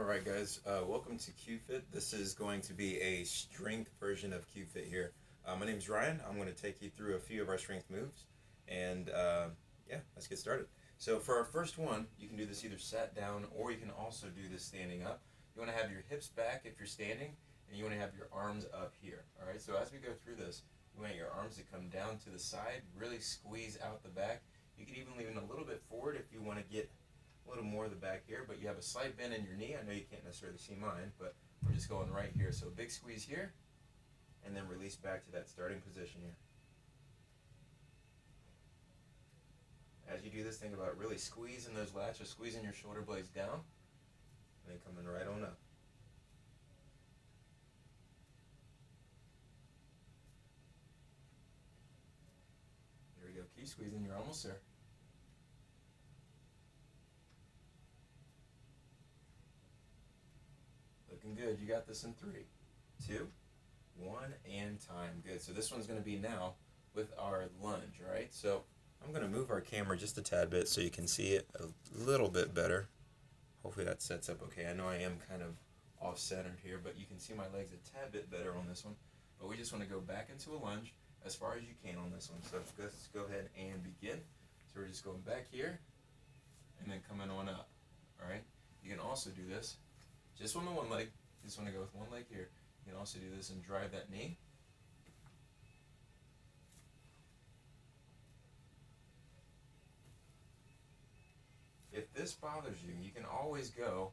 Alright guys, welcome to CubeFit. This is going to be a strength version of CubeFit here. My name is Ryan. I'm going to take you through a few of our strength moves, and yeah, let's get started. So for our first one, you can do this either sat down or you can also do this standing up. You want to have your hips back if you're standing, and you want to have your arms up here. Alright, so as we go through this, you want your arms to come down to the side, really squeeze out the back. You can even lean a little bit forward if you want to get a little more of the back here, but you have a slight bend in your knee. I know you can't necessarily see mine, but we're just going right here. So big squeeze here, and then release back to that starting position here. As you do this, think about really squeezing those lats, or squeezing your shoulder blades down, and then coming right on up. There we go. Keep squeezing. You're almost there. Looking good. You got this in 3, 2, 1, and time. Good. So this one's going to be now with our lunge, right? So I'm going to move our camera just a tad bit so you can see it a little bit better. Hopefully that sets up okay. I know I am kind of off-centered here, but you can see my legs a tad bit better on this one. But we just want to go back into a lunge as far as you can on this one. So let's go ahead and begin. So we're just going back here and then coming on up. All right. You can also do this just on the one leg. You just want to go with one leg here. You can also do this and drive that knee. If this bothers you, you can always go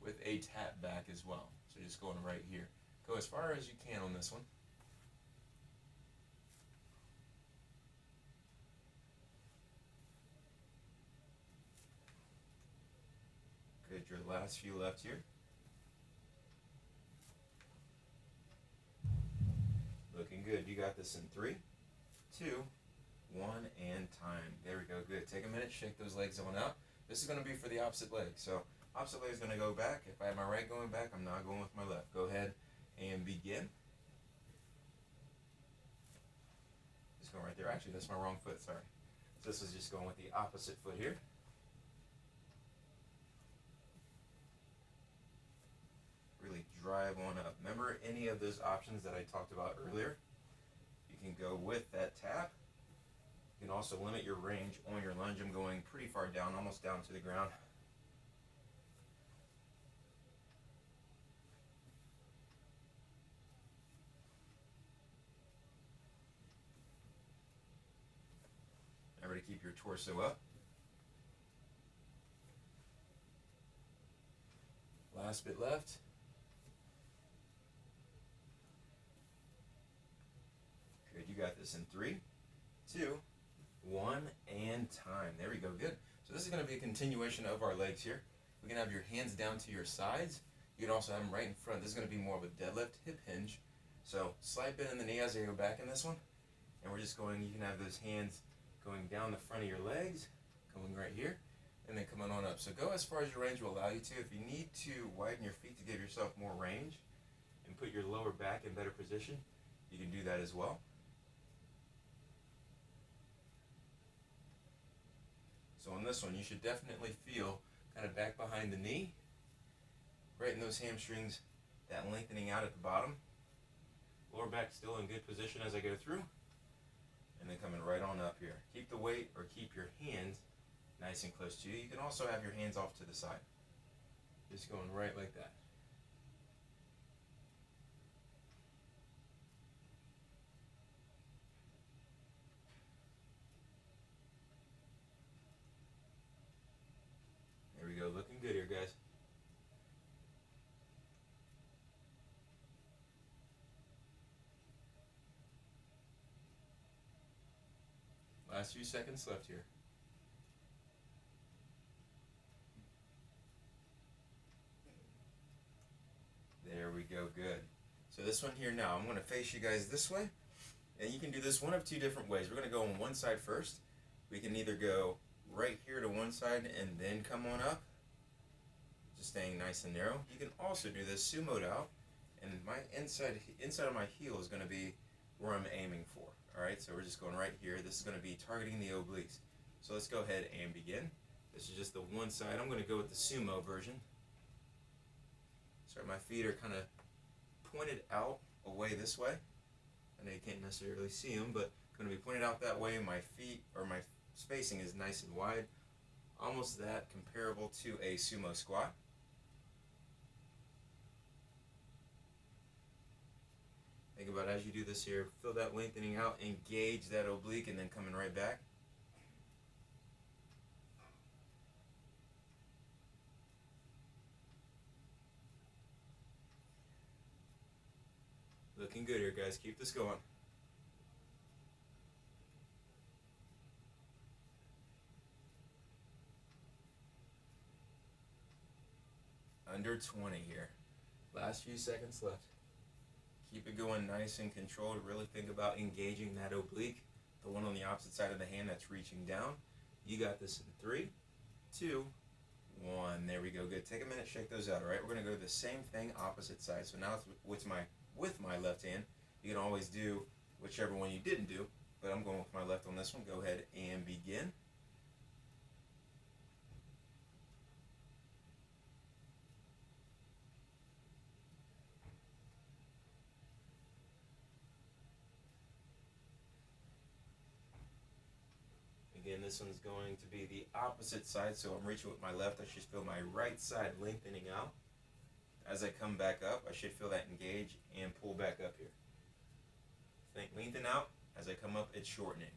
with a tap back as well. So just going right here. Go as far as you can on this one. Good, your last few left here. Looking good. You got this in 3, 2, 1, and time. There we go. Good. Take a minute, shake those legs on out. This is going to be for the opposite leg. So opposite leg is going to go back. If I have my right going back, I'm not going with my left. Go ahead and begin. Just going right there. Actually, that's my wrong foot. Sorry. So this is just going with the opposite foot here. Really drive on up. Remember any of those options that I talked about earlier? You can go with that tap. You can also limit your range on your lunge. I'm going pretty far down, almost down to the ground. Remember to keep your torso up. Last bit left. Good, you got this in 3, 2, 1, and time. There we go, good. So this is going to be a continuation of our legs here. We can have your hands down to your sides. You can also have them right in front. This is going to be more of a deadlift hip hinge. So slight bend in the knee as you go back in this one. And we're just going, you can have those hands going down the front of your legs, going right here, and then coming on up. So go as far as your range will allow you to. If you need to widen your feet to give yourself more range and put your lower back in better position, you can do that as well. So on this one, you should definitely feel kind of back behind the knee, right in those hamstrings, that lengthening out at the bottom. Lower back still in good position as I go through, and then coming right on up here. Keep the weight or keep your hands nice and close to you. You can also have your hands off to the side. Just going right like that. There we go, looking good here, guys. Last few seconds left here. There we go, good. So this one here now, I'm going to face you guys this way. And you can do this one of 2 different ways. We're going to go on one side first. We can either go right here to one side and then come on up, just staying nice and narrow. You can also do this sumoed out, and my inside of my heel is going to be where I'm aiming for. Alright, so we're just going right here. This is going to be targeting the obliques. So let's go ahead and begin. This is just the one side. I'm going to go with the sumo version. Sorry, my feet are kind of pointed out away this way. I know you can't necessarily see them, but going to be pointed out that way. My feet, or my spacing, is nice and wide, almost that comparable to a sumo squat. Think about as you do this here, feel that lengthening out, engage that oblique, and then coming right back. Looking good here, guys. Keep this going. Under 20 here. Last few seconds left. Keep it going nice and controlled. Really think about engaging that oblique, the one on the opposite side of the hand that's reaching down. You got this in 3, 2, 1. There we go. Good. Take a minute, shake those out. All right, we're going to go to the same thing, opposite side. So now it's with my left hand. You can always do whichever one you didn't do, but I'm going with my left on this one. Go ahead and begin. Again, this one's going to be the opposite side, so I'm reaching with my left. I should feel my right side lengthening out. As I come back up, I should feel that engage and pull back up here. Think lengthen out. As I come up, it's shortening.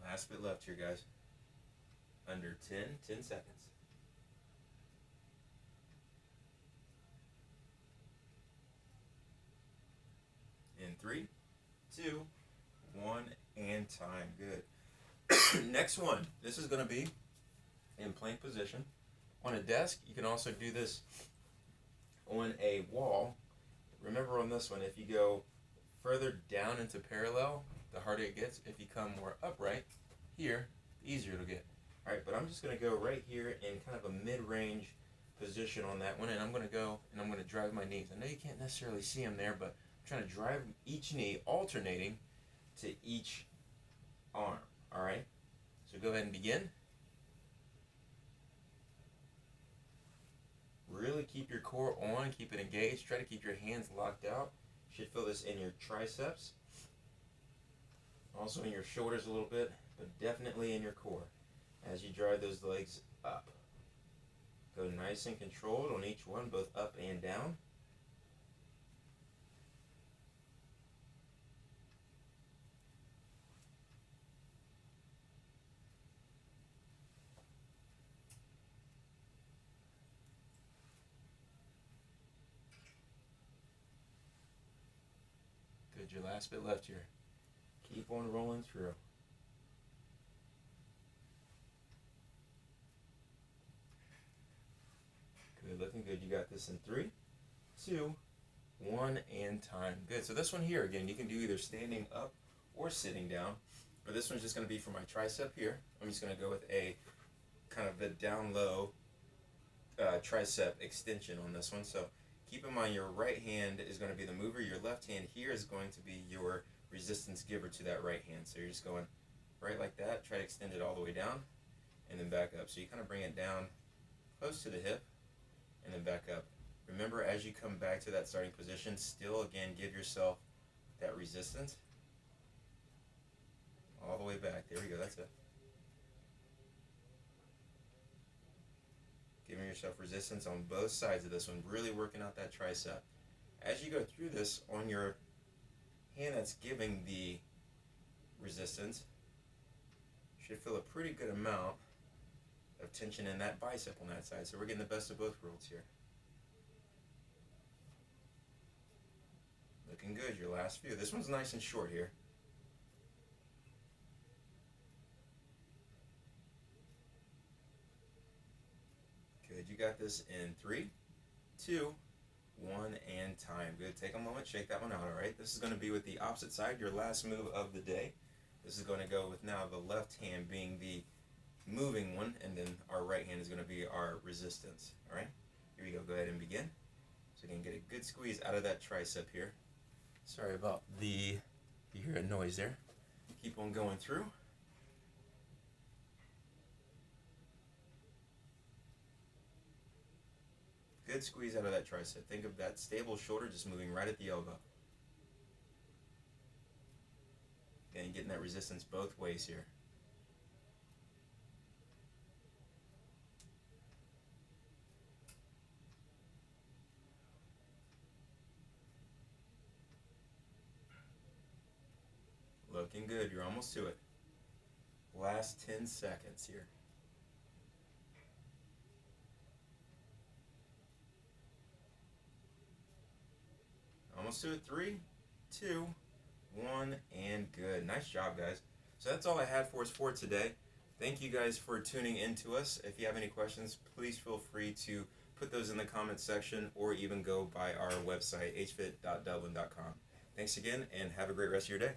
Last bit left here, guys. Under 10 seconds. In 3, 2, 1, and time. Good. Next one. This is going to be in plank position. On a desk, you can also do this on a wall. Remember on this one, if you go further down into parallel, the harder it gets. If you come more upright, here, the easier it'll get. Alright, but I'm just going to go right here in kind of a mid-range position on that one, and I'm going to go and I'm going to drive my knees. I know you can't necessarily see them there, but I'm trying to drive each knee alternating to each arm. Alright, so go ahead and begin. Really keep your core on, keep it engaged. Try to keep your hands locked out. You should feel this in your triceps, also in your shoulders a little bit, but definitely in your core as you drive those legs up. Go nice and controlled on each one, both up and down. Good, your last bit left here. Keep on rolling through. Good, looking good. You got this in 3, 2, 1, and time. Good. So this one here, again, you can do either standing up or sitting down. But this one's just going to be for my tricep here. I'm just going to go with a kind of the down low tricep extension on this one. So keep in mind your right hand is going to be the mover. Your left hand here is going to be your resistance giver to that right hand. So you're just going right like that. Try to extend it all the way down and then back up. So you kind of bring it down close to the hip and then back up. Remember, as you come back to that starting position, still again give yourself that resistance all the way back. There we go, that's it. Giving yourself resistance on both sides of this one, really working out that tricep. As you go through this, on your hand that's giving the resistance, you should feel a pretty good amount of tension in that bicep on that side. So we're getting the best of both worlds here. Looking good, your last few. This one's nice and short here. Good, you got this in 3, 2, 1, and time. Good, take a moment, shake that one out, all right? This is going to be with the opposite side, your last move of the day. This is going to go with now the left hand being the moving one, and then our right hand is going to be our resistance, all right? Here we go, go ahead and begin. So again, get a good squeeze out of that tricep here. Sorry about the, you hear a noise there. Keep on going through. Good squeeze out of that tricep. Think of that stable shoulder just moving right at the elbow. And getting that resistance both ways here. Looking good. You're almost to it. Last 10 seconds here. Almost to it. 3, 2, 1, and good. Nice job, guys. So that's all I had for us for today. Thank you guys for tuning in to us. If you have any questions, please feel free to put those in the comments section or even go by our website, hfit.dublin.com. Thanks again, and have a great rest of your day.